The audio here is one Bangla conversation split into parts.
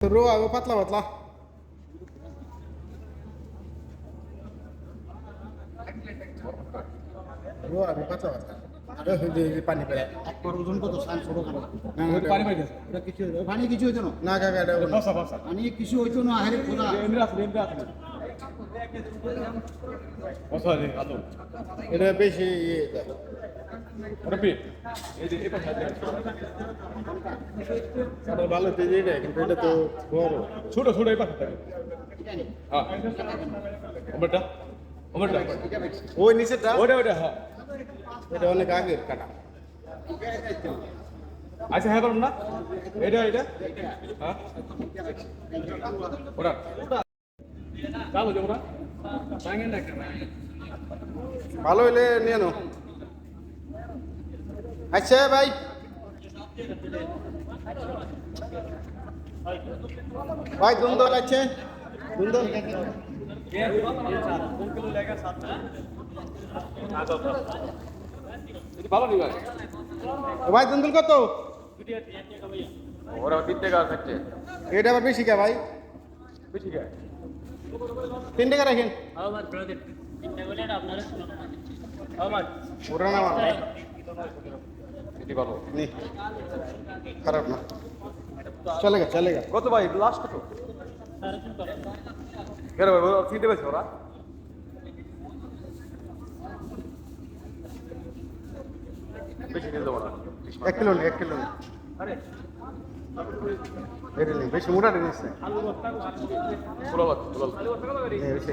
রো আগে পাতলা পাতলা রো আগে পাতলা পাতলা আরে যে পানি পড়ে একবার ওজন কত সান ছোট করে না পানি পাই গেছে এটা কিছু পানি কিছু হইতো না না কাকা এটা বসা বসা পানি কিছু হইতো না আরে খোদা এমনি আছে বসা রে আলো এটা বেশি ওরে পি এই যে এই পাশে এটা ভালো তেজ এটা কিন্তু এটা তো বড় ছোট ছোট এই পাশে থাকে হ্যাঁ ওমরটা ওমরটা ওই নিচেটা ওটা ওটা হ্যাঁ এটা অনেক আগের কাটা আচ্ছা হ্যাঁ বলুন না এটা এটা হ্যাঁ ওটা চালু যাবো না ভালো হইলে নিয়ে নাও আচ্ছা ভাই ভাই দুন্দল আছে দুন্দল ভালো নি ভাই ভাই দুন্দল কত ওরা 3 টাকা থাকছে এটা আবার বেশি কে ভাই বেশি গায় 3 টাকা রাখেন আমার ব্রাদার চিন্তা করলে আপনারা আমার ওরা না আমার এটি ভালো নি খারাপ না চলেগা চলেগা কত ভাই লাস্ট কত কেন ভাই ওরা চিনতে পেয়েছে ওরা বেশি নিয়ে দেবো না 1 কিলো নে 1 কিলো নে এটা নেই বেশি মোটা জিনিস নেই ফুলাবাদ বেশি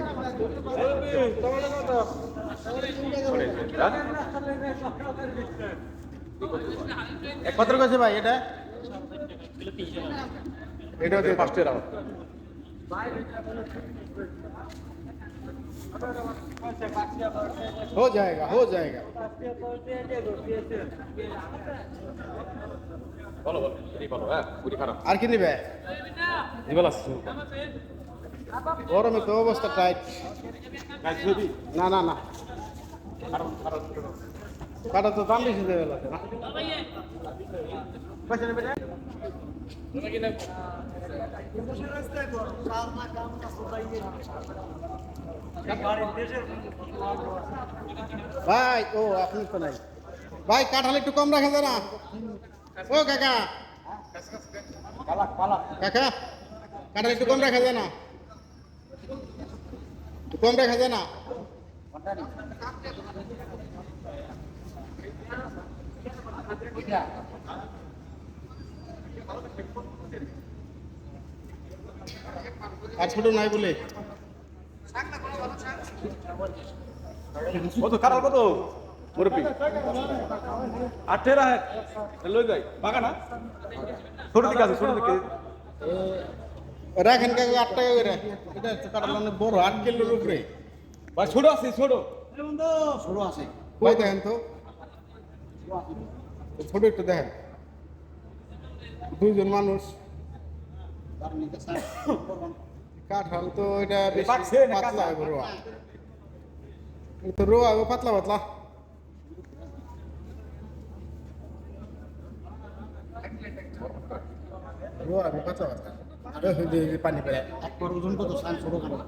কত কইছে ভাই এটা এটা দিয়ে ফার্স্টে রাও हो जाएगा हो जाएगा ভালো ভালো এটি ভালো হ্যাঁ পুরি খারাপ আর কি নিবে দিবালাস গরমে তো অবস্থা টাইট কাজ যদি না না না কাটা তো দাম বেশি দেবে লাগে না পয়সা নেবে ভাই ও আপনি তো নাই ভাই কাঁঠাল একটু কম রাখা যায় না ও কাকা কাকা কাঁঠাল একটু কম রাখা যায় না একটু কম রাখা যায় না আর ছোট নাই বলে কত কারাল কত মুরব্বি 8 টাকা লই যাই বাগা না ছোট দিকে আছে ছোট দিকে রাখেন কাকা 8 টাকা করে এটা কাঁঠাল অনেক বড় 8 কিলোর উপরে ভাই ছোট আছে ছোট ছোট আছে কই দেখেন তো ছোট একটু দেখেন দুইজন মানুষ তার নিতে চাই কাঁঠাল তো এটা বেশি পাকছে না পাতলা কাঁচা? রোয়া তো রোয়া পাতলা পাতলা রোয়া পাতলা পাতলা আরে যে পানি পড়ে একবার ওজন কত সান ছোট করে না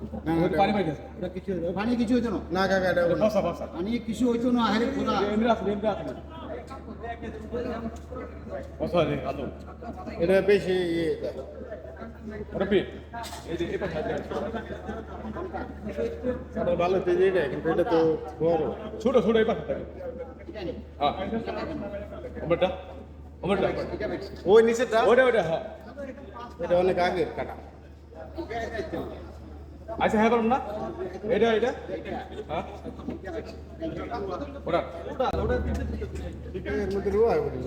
পানি পাই গেছে এটা কিছু পানি কিছু হইতো না না কাকা এটা বসা বসা পানি কিছু হইতো না আরে খোদা এমনি আছে বসা রে আলো এটা বেশি ওরে পি এই যে এই পাশে এটা ভালো তেজ এটা কিন্তু এটা তো বড় ছোট ছোট এই পাশে থাকে হ্যাঁ ওমরটা ওমরটা ওই নিচেটা ওটা ওটা হ্যাঁ এটা অনেক আগের কাটা আচ্ছা হ্যাঁ বলুন না এটা এটা হ্যাঁ ওটা এর মধ্যে রোয়া বলি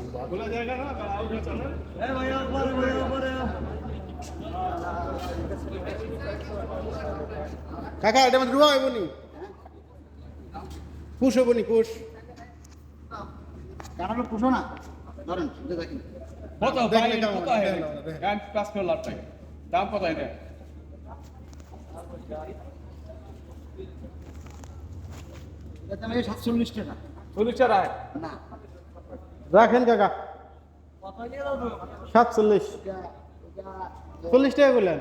কাকা এটা মধ্যে রোয়া হইব নি কুশ হইব নি কুশ কারণ পুষো না ধরেন যে দেখেন কত দেখলে ভাই কেমন কত লাগে? হয় দেখলে, দেখলে। গান পাস করে লাভ টাকা দাম কত এটা এটা আমি 47 টাকা 40 টাকা না রাখেন কাকা কত নিয়ে দাও 47 এটা 40 টাকা বললেন।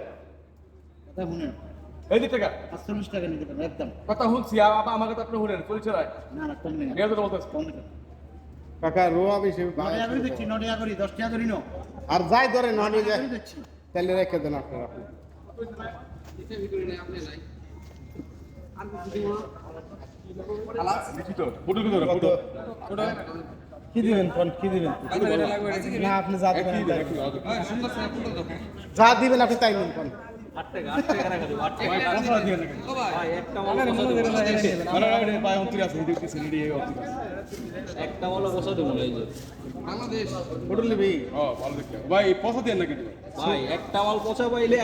কথা শুনেন, এই দিক টাকা 48 টাকা নিতে পারেন একদম। কথা শুনছি আমার কথা আপনি শুনেন চলছে রায় না না কম নেই, ঠিক আছে তো বলতেছে কম নেই। কাকা রোয়া বেশি 9 টাকা করে দিচ্ছি, 9 টাকা করে, 10 টাকা ধরি নো, আর যাই ধরে 9 নয় টাকা করে দিচ্ছি। তাহলে রেখে দেন আপনারা। দেখি তো ফটো কি ধরে ফটো কি দিবেন কোন কি দিবেন? না আপনি যা দিবেন যা দিবেন আপনি তাই নিন কোন। একটা বলো বসা দেবো এই যে ফটো নিবি? ভাই পয়সা দিয়ে নাকি ভাই একটা মাল পচা পাইলে